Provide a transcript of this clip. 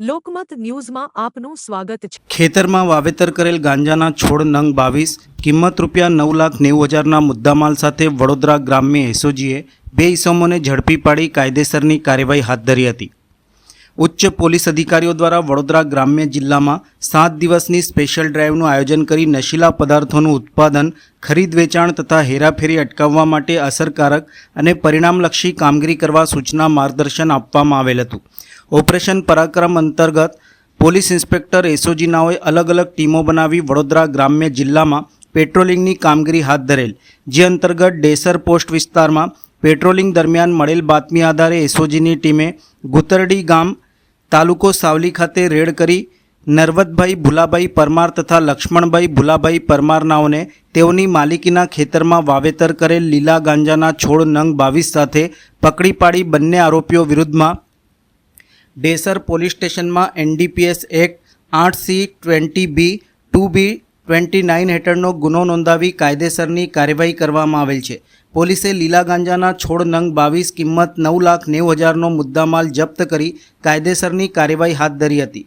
લોકમત ન્યૂઝમાં આપનું સ્વાગત છે। ખેતરમાં વાવેતર કરેલ ગાંજાના છોડ નંગ 22 કિંમત ₹9,90,000ના મુદ્દામાલ સાથે વડોદરા ગ્રામ્ય એસઓજીએ 2 ઇસમોને ઝડપી પાડી કાયદેસરની કાર્યવાહી હાથ ધરી હતી। ઉચ્ચ પોલીસ અધિકારીઓ દ્વારા વડોદરા ગ્રામ્ય જિલ્લામાં 7 દિવસની સ્પેશિયલ ડ્રાઇવનું આયોજન કરી નશીલા પદાર્થોનું ઉત્પાદન, ખરીદ વેચાણ તથા હેરાફેરી અટકાવવા માટે અસરકારક અને પરિણામલક્ષી કામગીરી કરવા સૂચના માર્ગદર્શન આપવામાં આવેલ હતું। ઓપરેશન પરાક્રમ અંતર્ગત પોલીસ ઇન્સ્પેક્ટર એસઓજી નાઓએ અલગ અલગ ટીમો બનાવી વડોદરા ગ્રામ્ય જિલ્લામાં પેટ્રોલિંગની કામગીરી હાથ ધરેલ, જે અંતર્ગત ડેસર પોસ્ટ વિસ્તારમાં પેટ્રોલિંગ દરમિયાન મળેલ બાતમી આધારે એસઓજીની ટીમે ગુતરડી ગામ તાલુકો સાવલી ખાતે રેડ કરી નરવતભાઈ ભુલાભાઈ પરમાર તથા લક્ષ્મણભાઈ ભુલાભાઈ પરમાર નાઓને તેઓની માલિકીના ખેતરમાં વાવેતર કરેલ લીલા ગાંજાના છોડ નંગ 22 સાથે પકડી પાડી બંને આરોપીઓ વિરુદ્ધમાં ડેસર પોલીસ સ્ટેશનમાં એનડીપીએસ એક્ટ 8C20B 2B29 હેઠળનો ગુનો નોંધાવી કાયદેસરની કાર્યવાહી કરવામાં આવેલ છે। પોલીસે લીલા ગાંજાના છોડ નંગ 22 કિંમત ₹9,90,000નો મુદ્દામાલ જપ્ત કરી કાયદેસરની કાર્યવાહી હાથ ધરી હતી।